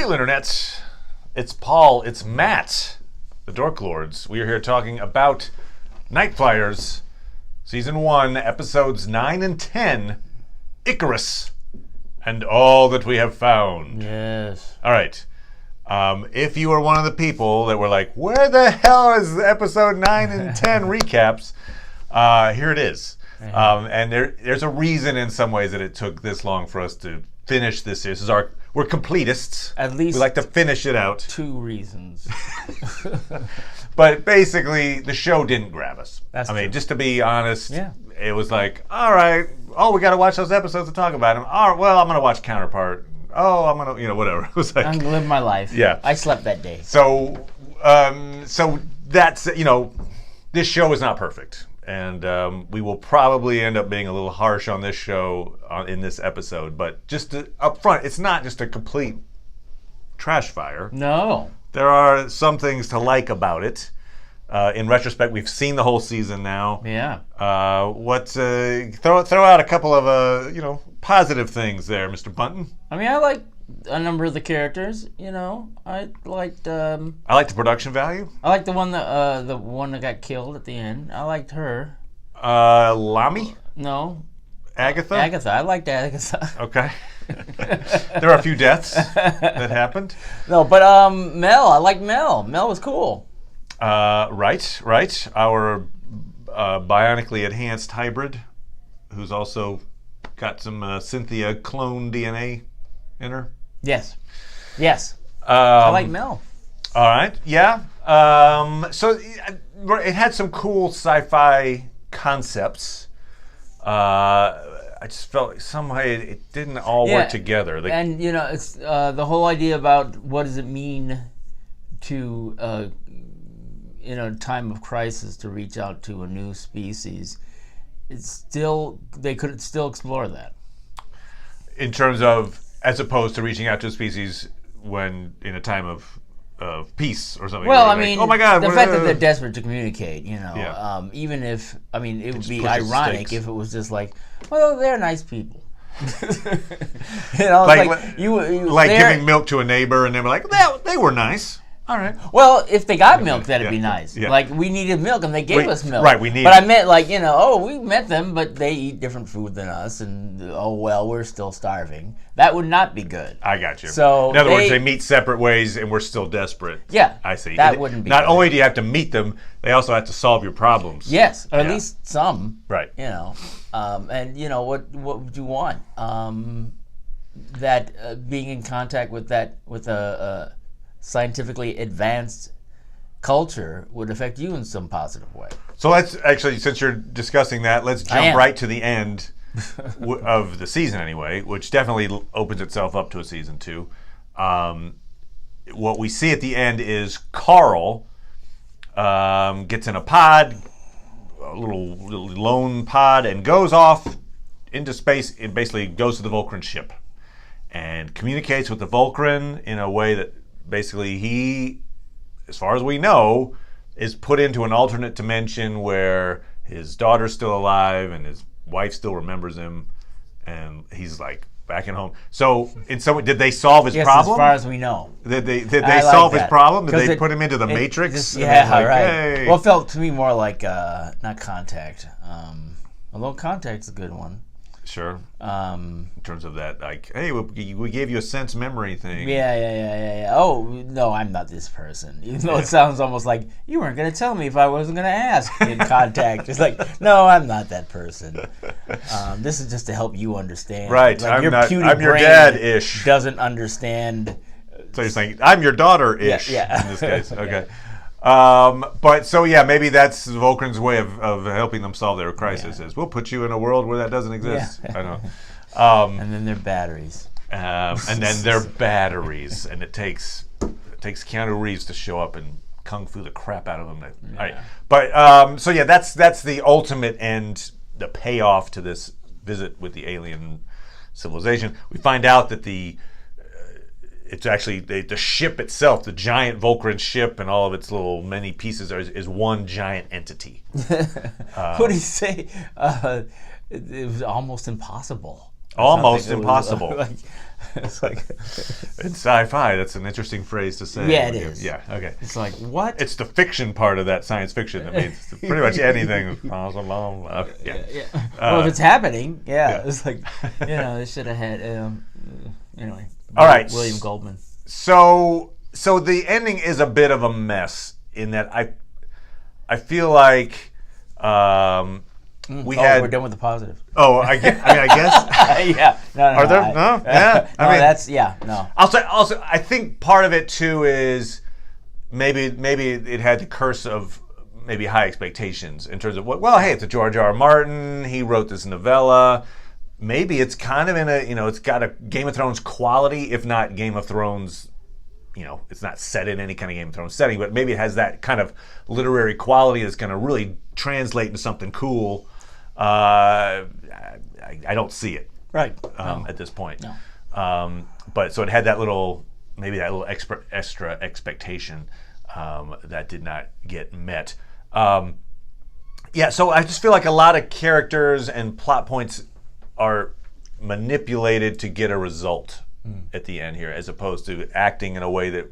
Hail Internet! It's Paul, it's Matt, the Dork Lords. We are here talking about Nightflyers, Season 1, Episodes 9 and 10, Icarus, and all that we have found. Yes. All right. If you are one of the people that were like, where the hell is Episode 9 and 10 recaps? Here it is. And there's a reason in some ways that it took this long for us to finish this series. We're completists. At least we like to finish it out. 2 reasons. But basically, the show didn't grab us. That's I mean, true. just to be honest, Yeah. It was like, all right, we got to watch those episodes to talk about them. All right, well, I'm going to watch Counterpart. I'm going to, whatever. It was like, I'm living my life. Yeah. I slept that day. So that's, this show is not perfect. And we will probably end up being a little harsh on this show in this episode. But just up front, it's not just a complete trash fire. No. There are some things to like about it. In retrospect, we've seen the whole season now. Yeah. Throw out a couple of positive things there, Mr. Bunton. I mean, I like a number of the characters. I liked. I like the production value. I liked the one that got killed at the end. I liked her. Lami? No. Agatha? Agatha. I liked Agatha. Okay. There are a few deaths that happened. No, but Mel. I liked Mel. Mel was cool. Right. Our bionically enhanced hybrid, who's also got some Cynthia clone DNA in her. Yes. I like Mel. All right. Yeah. So it had some cool sci-fi concepts. I just felt like somehow it didn't all work together. And it's the whole idea about what does it mean to in a time of crisis to reach out to a new species. They could still explore that. In terms of, as opposed to reaching out to a species when in a time of peace or something. Well, I like, mean, oh my God, the fact that they're desperate to communicate, Yeah. Even if, it would be pushes ironic stakes. if it was just like, well, they're nice people. Like they're- giving milk to a neighbor and they were like, they were nice. All right. Well, if they got milk, that'd be nice. Yeah. Like, we needed milk, and they gave us milk. Right, we needed But I meant, we met them, but they eat different food than us, and, we're still starving. That would not be good. I got you. So in other words, they meet separate ways and we're still desperate. Yeah. I see. That wouldn't be Not good. only do you have to meet them, they also have to solve your problems. Yes, or at Yeah. least some. Right. And, what would you want? Being in contact with a scientifically advanced culture would affect you in some positive way. So let's actually, since you're discussing that, let's jump right to the end of the season anyway, which definitely opens itself up to a season 2. What we see at the end is Carl gets in a pod, a little lone pod, and goes off into space. It basically goes to the Vulcan ship and communicates with the Vulcan in a way that basically he, as far as we know, is put into an alternate dimension where his daughter's still alive and his wife still remembers him, and he's like back at home. So, in some way, did they solve his problem? As far as we know. Did they solve his problem? Did they put him into the Matrix? Right. Hey. Well, it felt to me more like not Contact. Although Contact's a good one. Sure. In terms of that, like, hey, we gave you a sense memory thing. Yeah. Oh, no, I'm not this person. Even though it sounds almost like you weren't going to tell me if I wasn't going to ask in Contact. It's like, no, I'm not that person. This is just to help you understand. Right. Like, I'm your brain dad-ish. Doesn't understand. So you're saying, I'm your daughter-ish Yeah. in this case. Okay. Yeah. Maybe that's Vulcan's way of helping them solve their crisis is we'll put you in a world where that doesn't exist. Yeah. I know. And then they're batteries. And then they're batteries, and it takes Keanu Reeves to show up and kung fu the crap out of them. All right. But that's the ultimate end, the payoff to this visit with the alien civilization. We find out that it's actually the ship itself, the giant Vulcan ship, and all of its little many pieces is one giant entity. What did he say? It was almost impossible. Almost something. impossible. It's like In sci-fi, that's an interesting phrase to say. Yeah, it is. Yeah, okay. it's like what? It's the fiction part of that science fiction that means pretty much anything is possible. Yeah. Well, if it's happening, it's like they should have had anyway. All right. William Goldman. So the ending is a bit of a mess in that I feel like we're done with the positive. Oh, I guess. Yeah. No. Are there? No. Yeah. No, that's no. I'll say also. I think part of it too is maybe it had the curse of maybe high expectations in terms of what. Well, hey, it's a George R. R. Martin. He wrote this novella. Maybe it's kind of in a it's got a Game of Thrones quality, if not Game of Thrones. It's not set in any kind of Game of Thrones setting, but maybe it has that kind of literary quality that's going to really translate into something cool. I don't see it at this point. No. But so it had that little extra expectation that did not get met. So I just feel like a lot of characters and plot points are manipulated to get a result at the end here, as opposed to acting in a way that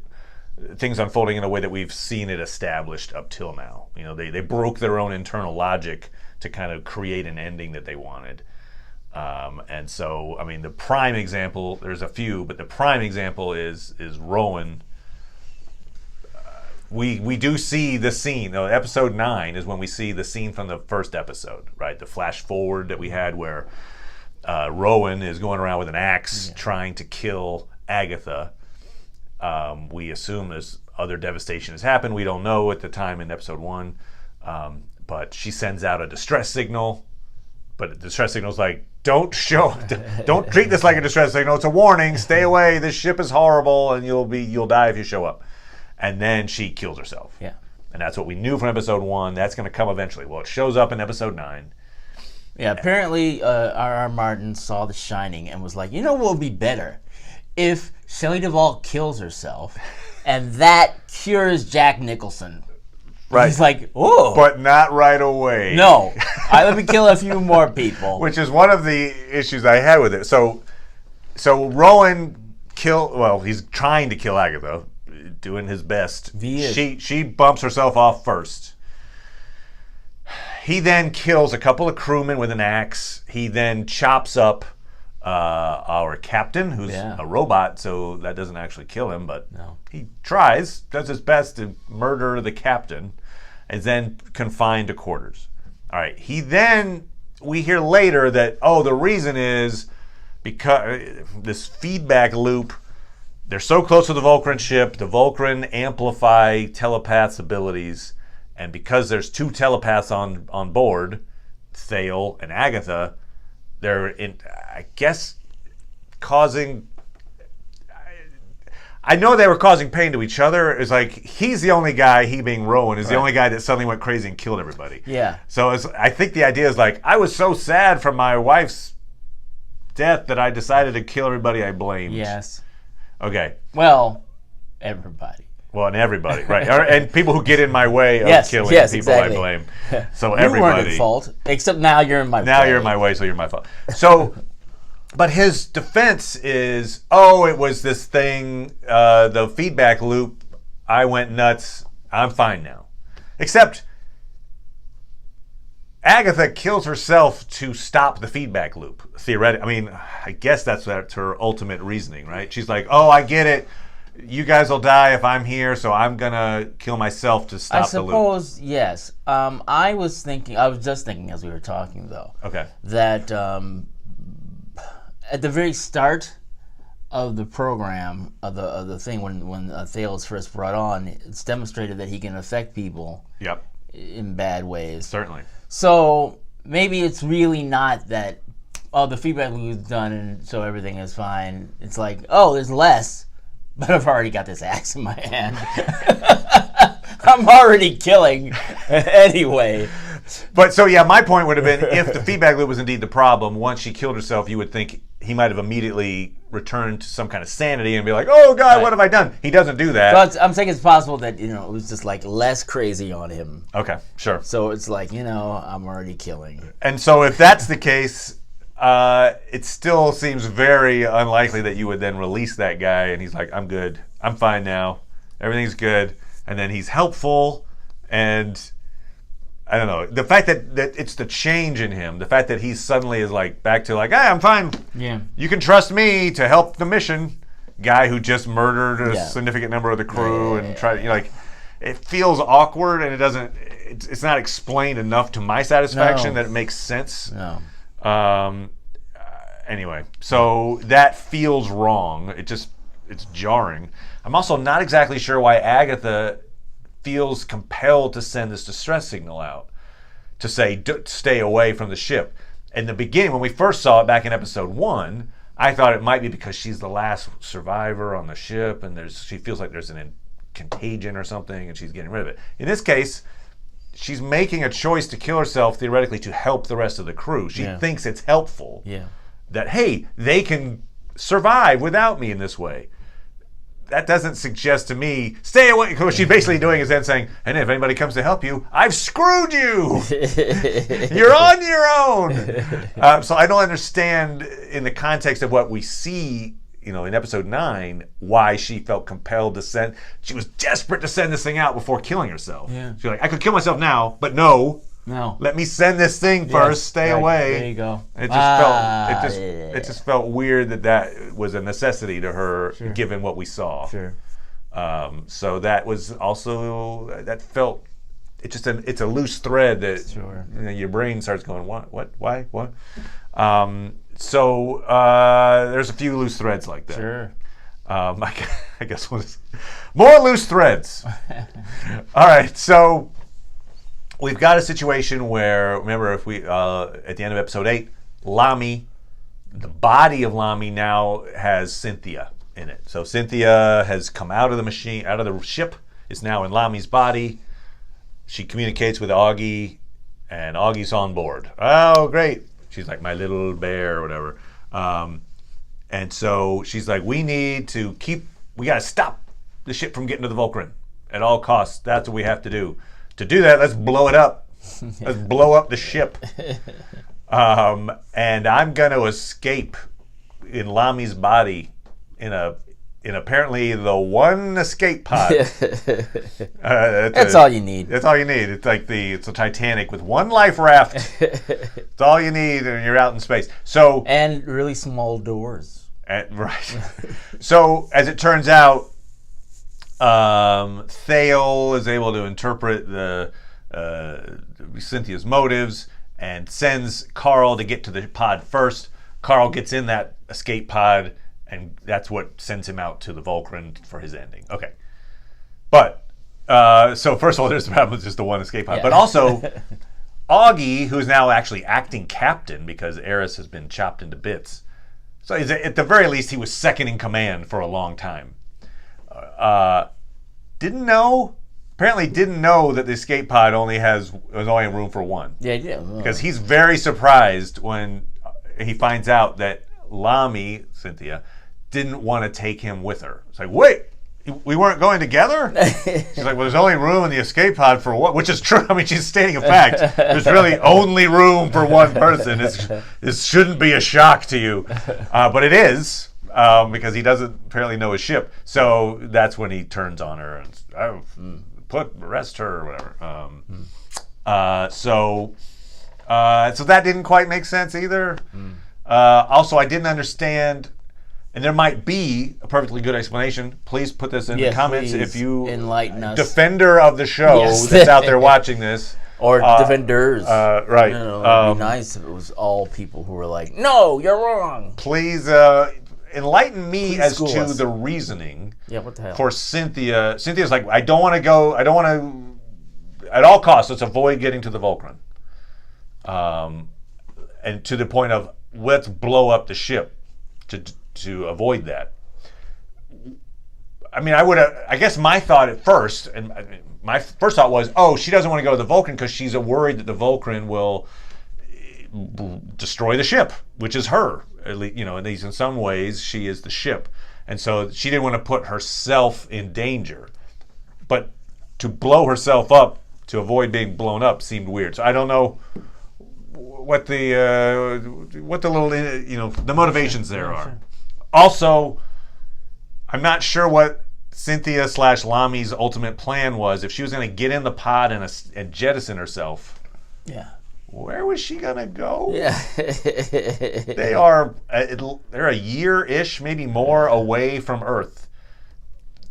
things unfolding in a way that we've seen it established up till now. They broke their own internal logic to kind of create an ending that they wanted. And so, I mean, the prime example, there's a few, but the prime example is Rowan. We do see the scene. Episode 9 is when we see the scene from the first episode, right? The flash forward that we had where Rowan is going around with an axe trying to kill Agatha. We assume there's other devastation has happened. We don't know at the time in episode 1. But she sends out a distress signal. But the distress signal's like, don't treat this like a distress signal. It's a warning. Stay away. This ship is horrible, and you'll die if you show up. And then she kills herself. Yeah. And that's what we knew from episode 1. That's going to come eventually. Well, it shows up in episode 9. Yeah, apparently R.R. Martin saw The Shining and was like, what would be better? If Shelley Duvall kills herself and that cures Jack Nicholson. Right. He's like, oh. But not right away. No. Let me kill a few more people. Which is one of the issues I had with it. So Rowan he's trying to kill Agatha, doing his best. He is. She bumps herself off first. He then kills a couple of crewmen with an axe. He then chops up our captain, who's a robot, so that doesn't actually kill him, but he does his best to murder the captain, is then confined to quarters. All right. We hear later that, the reason is because this feedback loop, they're so close to the Vulcan ship, the Vulcan amplify telepath's abilities. And because there's 2 telepaths on board, Thale and Agatha, they're causing. I know they were causing pain to each other. It's like he's the only guy, he being Rowan, is the only guy that suddenly went crazy and killed everybody. Yeah. So I think the idea is like, I was so sad from my wife's death that I decided to kill everybody I blamed. Yes. Okay. Well, everybody. Well, and everybody, right? And people who get in my way of killing people exactly. I blame. So you everybody. weren't at fault, except now you're in my way. Now you're in my way, so you're my fault. So, but his defense is, it was this thing, the feedback loop. I went nuts. I'm fine now. Except Agatha kills herself to stop the feedback loop. Theoretically, I mean, I guess that's her ultimate reasoning, right? She's like, I get it. You guys will die if I'm here, so I'm gonna kill myself to stop the loop. I suppose, yes. I was just thinking as we were talking, though. Okay. That at the very start of the program, of the thing, when Thale is first brought on, it's demonstrated that he can affect people. Yep. In bad ways. Certainly. So maybe it's really not that, the feedback loop is done and so everything is fine. It's like, there's less. But I've already got this axe in my hand. I'm already killing anyway. But so, my point would have been, if the feedback loop was indeed the problem, once she killed herself, you would think he might have immediately returned to some kind of sanity and be like, oh, God, What have I done? He doesn't do that. But I'm saying it's possible that, it was just like less crazy on him. Okay, sure. So it's like, I'm already killing. And so if that's the case, it still seems very unlikely that you would then release that guy and he's like, I'm good. I'm fine now. Everything's good. And then he's helpful. And I don't know. The fact that it's the change in him, the fact that he suddenly is like back to like, hey, I'm fine. Yeah. You can trust me to help the mission. Guy who just murdered a significant number of the crew and tried, like, it feels awkward and it doesn't, it's not explained enough to my satisfaction that it makes sense. No. Anyway, so that feels wrong. It's jarring. I'm also not exactly sure why Agatha feels compelled to send this distress signal out to say, stay away from the ship. In the beginning, when we first saw it back in episode 1, I thought it might be because she's the last survivor on the ship and she feels like there's an contagion or something and she's getting rid of it. In this case, she's making a choice to kill herself theoretically to help the rest of the crew. She thinks it's helpful that, hey, they can survive without me in this way. That doesn't suggest to me, stay away. What she's basically doing is then saying, and if anybody comes to help you, I've screwed you. You're on your own. So I don't understand in the context of what we see, in episode 9, why she felt compelled to send. She was desperate to send this thing out before killing herself. Yeah. She's like, I could kill myself now, but no. Let me send this thing first. Stay away. There you go. It just felt weird that was a necessity to her, given what we saw. Sure. So that was also that felt. It's a loose thread that your brain starts going, what, why, what. So there's a few loose threads like that. Sure. I guess more loose threads. All right, so. We've got a situation where, remember, if we at the end of episode 8, Lami, the body of Lami now has Cynthia in it. So Cynthia has come out of the ship, is now in Lami's body. She communicates with Augie, and Augie's on board. Oh, great. She's like, my little bear or whatever. And so she's like, we got to stop the ship from getting to the Vulcan at all costs. That's what we have to do. To do that, let's blow it up. Let's blow up the ship. And I'm going to escape in Lami's body in apparently the one escape pod. That's all you need. That's all you need. It's like it's a Titanic with one life raft. It's all you need, and you're out in space. And really small doors. Right. So as it turns out, Thale is able to interpret Cynthia's motives and sends Carl to get to the pod first. Carl gets in that escape pod, and that's what sends him out to the Vulcan for his ending. Okay. But, so first of all, there's the problem with just the one escape pod. Yeah. But also, Augie, who's now actually acting captain because Eris has been chopped into bits. So at the very least, he was second in command for a long time. Apparently didn't know that the escape pod was only room for one. Yeah. Because he's very surprised when he finds out that Lami, Cynthia, didn't want to take him with her. It's like, wait, we weren't going together? She's like, well, there's only room in the escape pod for one, which is true. I mean, she's stating a fact. There's really only room for one person. This shouldn't be a shock to you. But it is. Because he doesn't apparently know his ship, so that's when he turns on her and arrest her or whatever. So that didn't quite make sense either. Also, I didn't understand, and there might be a perfectly good explanation. Please put this in the comments if you enlighten us, defender of the show that's out there watching this. Or defenders. Right. It'd be nice if it was all people who were like, no, you're wrong. Please enlighten me as to the reasoning what the hell? For Cynthia. Cynthia's like, I don't want to, at all costs, let's avoid getting to the Vulcan. And to the point of, let's blow up the ship to avoid that. I mean, I guess my thought at first, and my first thought was, she doesn't want to go to the Vulcan because she's worried that the Vulcan will destroy the ship, which is her. At least, at least in some ways, she is the ship. And so she didn't want to put herself in danger. But to blow herself up to avoid being blown up seemed weird. So I don't know what the little the motivations there are. Sure. Also, I'm not sure what Cynthia / Lami's ultimate plan was. If she was going to get in the pod and jettison herself, Yeah. where was she going to go? Yeah. They're a year-ish, maybe more, away from Earth.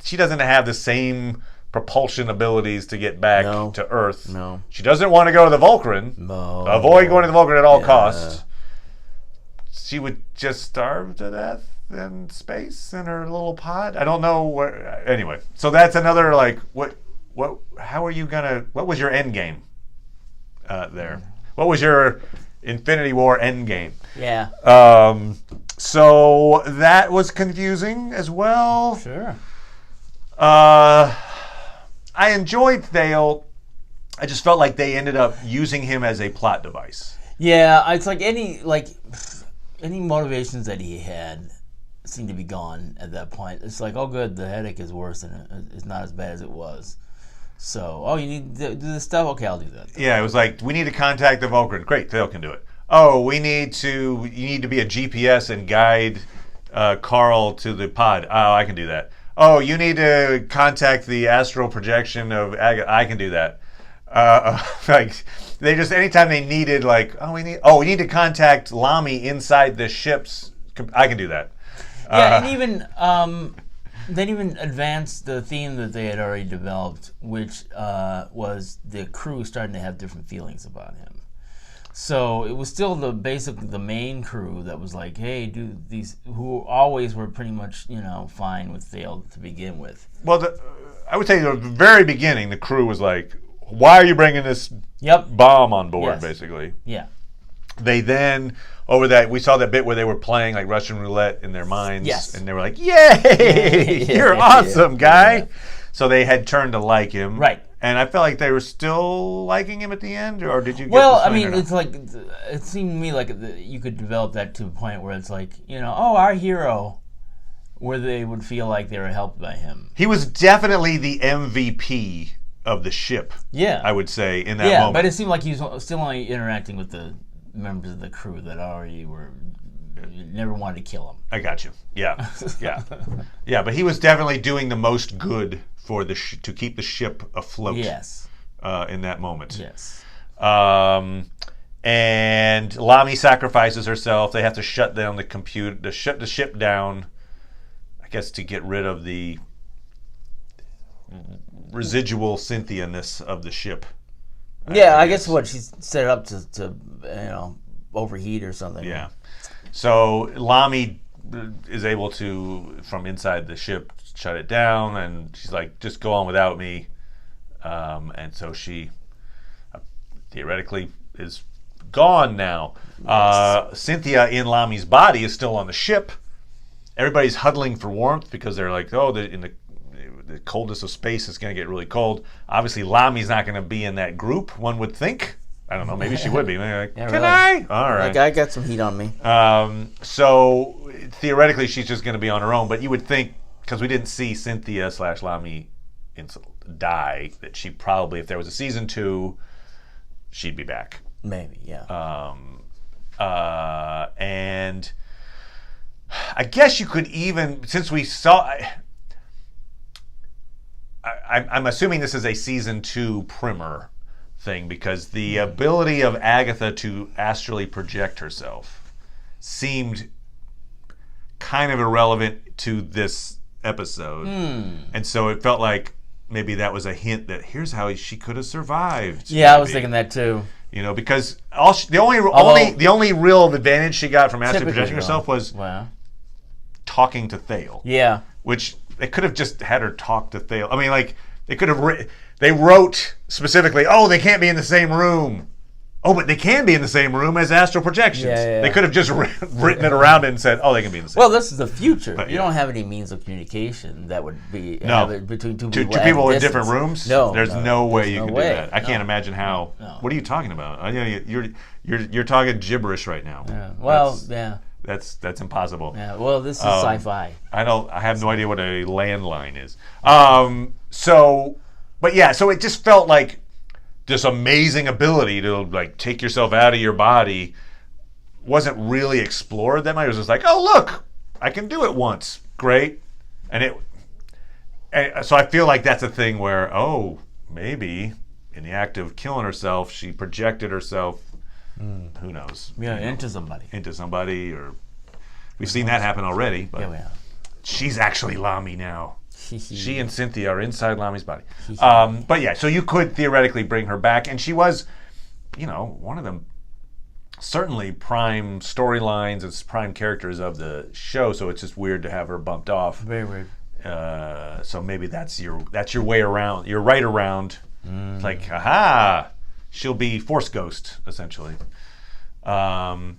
She doesn't have the same propulsion abilities to get back to Earth. No. She doesn't want to go to the Vulcan. No. Avoid going to the Vulcan at all costs. She would just starve to death in space in her little pod. I don't know where. Anyway, so that's another how are you gonna? What was your end game there? What was your Infinity War end game? Yeah. So that was confusing as well. Sure. I enjoyed Thale. I just felt like they ended up using him as a plot device. Yeah, it's like any motivations that he had seemed to be gone at that point. It's like, oh, good, the headache is worse and it's not as bad as it was. So, you need to do this stuff? Okay, I'll do that. Yeah, it was like, we need to contact the Vulcan. Great, Thale can do it. Oh, you need to be a GPS and guide Carl to the pod. Oh, I can do that. Oh, you need to contact the astral projection of Agatha. I can do that. Like, they just, anytime they needed, like, we need to contact Lami inside the ships. I can do that. Yeah, and even they even advanced the theme that they had already developed, which was the crew starting to have different feelings about him. So it was still basically the main crew that was like, hey, dude, these who always were pretty much fine with Thale to begin with. Well, I would say at the very beginning, the crew was like, why are you bringing this bomb on board, basically? Yeah. They then, over that, we saw that bit where they were playing like Russian roulette in their minds. Yes. And they were like, yay, you're awesome, guy. Yeah. So they had turned to like him. Right. And I felt like they were still liking him at the end, or did you get Well, I mean, it's like, it seemed to me like you could develop that to a point where it's like, our hero, where they would feel like they were helped by him. He was definitely the MVP of the ship. Yeah. I would say, in that moment. Yeah, but it seemed like he was still only interacting with the members of the crew that already never wanted to kill him. I got you. Yeah. Yeah, but he was definitely doing the most good for to keep the ship afloat. Yes. In that moment. Yes. And Lami sacrifices herself. They have to shut down the computer, to shut the ship down, I guess, to get rid of the residual Cynthia-ness of the ship. I guess what she's set up to overheat or something. Yeah. So Lami is able to, from inside the ship, shut it down, and she's like, just go on without me. And so she theoretically is gone now. Yes. Cynthia in Lami's body is still on the ship. Everybody's huddling for warmth because they're like, in the coldest of space, it's going to get really cold. Obviously, Lami's not going to be in that group, one would think. I don't know, maybe she would be. Like, yeah, can really? I? All right. Like, I got some heat on me. So theoretically, she's just going to be on her own, but you would think, because we didn't see Cynthia / Lami die, that she probably, if there was a season 2, she'd be back. Maybe, yeah. And I guess you could even, since we saw, I'm assuming this is a season 2 primer thing, because the ability of Agatha to astrally project herself seemed kind of irrelevant to this episode. And so it felt like maybe that was a hint that here's how she could have survived. Yeah, maybe. I was thinking that too. Because the only real advantage she got from astrally projecting herself was talking to Thale. Yeah. Which they could have just had her talk to Thale. I mean, like, they could have they wrote specifically, they can't be in the same room. Oh, but they can be in the same room as astral projections. Yeah. They could have just written it around it and said, they can be in the same room. Well, this is the future. But, you don't have any means of communication that would be between two people. Two people in different rooms? No. There's no way you can do that. I can't imagine how. No. What are you talking about? You're talking gibberish right now. Yeah. Well, That's impossible. Yeah. Well, this is sci-fi. I have no idea what a landline is. So it just felt like this amazing ability to like take yourself out of your body wasn't really explored that much. It was just like, oh look, I can do it once, great, and so I feel like that's a thing where maybe in the act of killing herself, she projected herself. Who knows? Yeah, into somebody, or we've seen that happen already. But yeah. she's actually Lami now. She and Cynthia are inside Lami's body. But yeah, so you could theoretically bring her back, and she was, one of the certainly prime storylines and prime characters of the show. So it's just weird to have her bumped off. Very weird. So maybe that's your way around. You're right around. It's like, aha, she'll be Force Ghost essentially. Carl.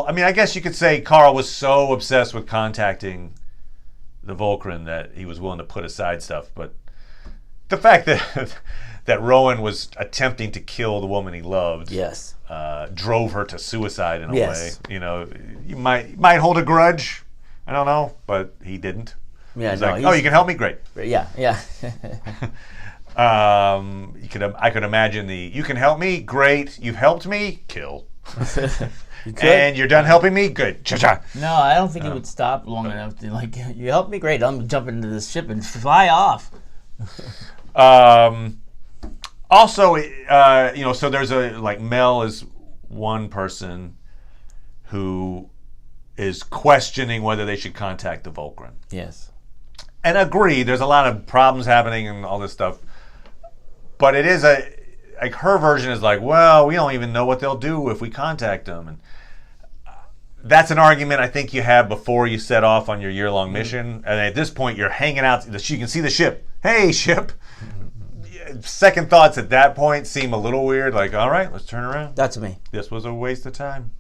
I mean, I guess you could say Carl was so obsessed with contacting the Volcran that he was willing to put aside stuff. But the fact that Rowan was attempting to kill the woman he loved, yes, drove her to suicide in a way. You might hold a grudge. I don't know, but he didn't. Yeah, he's like, you can help me, great. Yeah. I could imagine you can help me, great. You've helped me, kill. And you're done helping me, good. Cha-cha. No, I don't think he would stop long enough to you helped me, great. I'm jumping into this ship and fly off. Also, so there's Mel is one person who is questioning whether they should contact the Volcran. Yes. And agree, there's a lot of problems happening and all this stuff. But it is her version is like, well, we don't even know what they'll do if we contact them. And that's an argument I think you have before you set off on your year-long mission. And at this point, you're hanging out. You can see the ship. Hey, ship. Second thoughts at that point seem a little weird. Like, all right, let's turn around. That's me. This was a waste of time.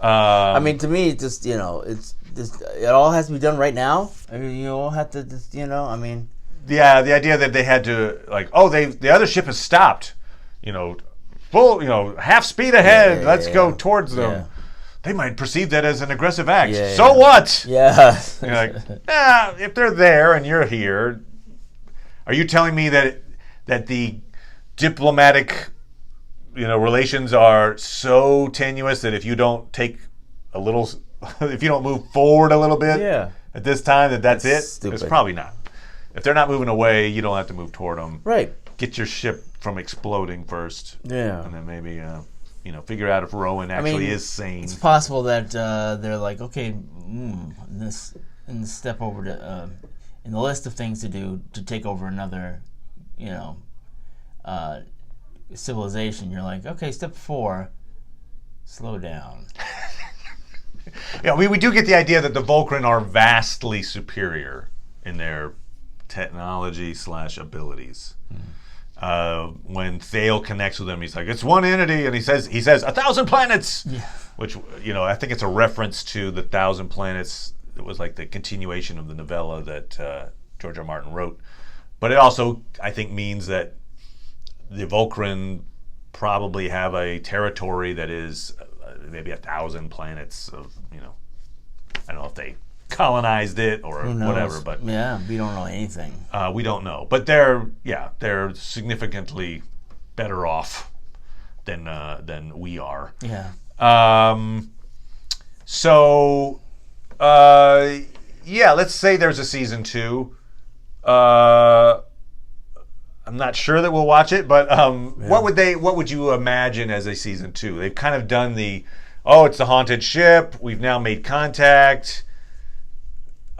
I mean, to me, it's just, it all has to be done right now. I mean, you all have to just, I mean. Yeah, the idea that they had to, the other ship has stopped. Full, half speed ahead. Let's go towards them. Yeah. They might perceive that as an aggressive act. Yeah, so what? Yeah. You're like, if they're there and you're here, are you telling me that the diplomatic, relations are so tenuous that if you don't take a little, if you don't move forward a little bit at this time, that's it? Stupid. It's probably not. If they're not moving away, you don't have to move toward them. Right. Get your ship from exploding first. Yeah. And then maybe, figure out if Rowan actually is sane. It's possible that they're like, okay, in this step over to, in the list of things to do to take over another, civilization, you're like, okay, step 4, slow down. Yeah, we do get the idea that the Volcran are vastly superior in their technology / abilities. When Thale connects with him, he's like, it's one entity, and he says 1,000 planets. Yeah. Which I think it's a reference to the 1,000 planets. It was like the continuation of the novella that George R. Martin wrote. But it also, I think, means that the Volcran probably have a territory that is maybe 1,000 planets of, I don't know if they colonized it or whatever, but we don't know anything. We don't know, but they're significantly better off than we are. Yeah. Let's say there's a season 2. I'm not sure that we'll watch it, but what would you imagine as a season 2? They've kind of done it's the haunted ship. We've now made contact.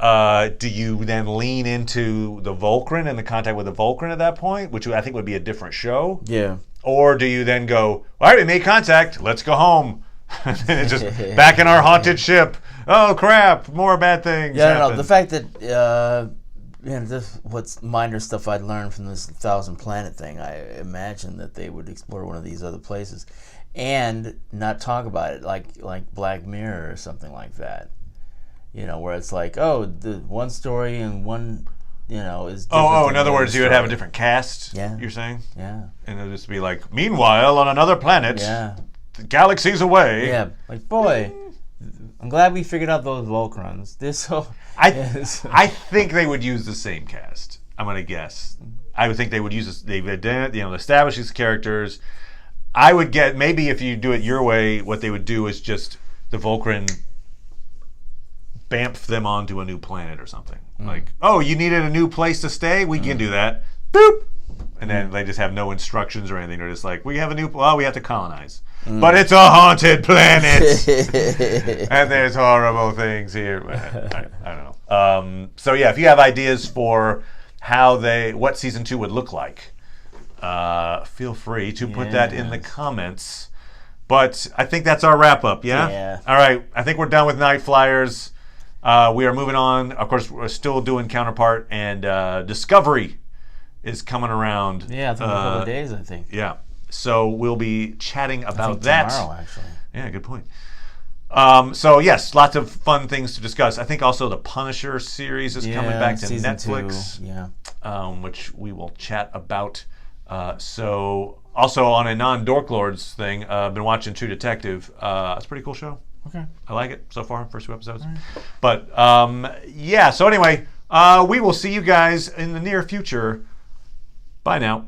Do you then lean into the Volcran and the contact with the Volcran at that point, which I think would be a different show? Yeah. Or do you then go, all right, we made contact, let's go home. And then it's just back in our haunted ship. Oh, crap, more bad things happen. No, the fact that, what's minor stuff I'd learned from this 1,000 planet thing, I imagine that they would explore one of these other places and not talk about it like Black Mirror or something like that. Where it's like, the one story and one, is different. In other words, you would have a different cast, you're saying? Yeah. And it would just be like, meanwhile, on another planet, the galaxies away. Yeah, like, boy, I'm glad we figured out those Volcrons. I think they would use the same cast, I'm going to guess. I would think they would use this. They've established these characters. I would get maybe if you do it your way, what they would do is just the Volcran bamf them onto a new planet or something. Like, oh, you needed a new place to stay? We can do that. Boop. And then they just have no instructions or anything. They're just like, we have we have to colonize. But it's a haunted planet. And there's horrible things here. I don't know. So yeah, if you have ideas for what season 2 would look like, feel free to put that in the comments. But I think that's our wrap up, yeah? Yeah. All right, I think we're done with Nightflyers. We are moving on. Of course, we're still doing Counterpart, and Discovery is coming around. Yeah, it's in a couple of days, I think. Yeah. So we'll be chatting about that. Tomorrow, actually. Yeah, good point. So yes, lots of fun things to discuss. I think also the Punisher series is coming back to Netflix. 2, yeah. Which we will chat about. So also on a non-Dork Lords thing, I've been watching True Detective. It's a pretty cool show. Okay. I like it so far, first 2 episodes. Right. But yeah, so anyway, we will see you guys in the near future. Bye now.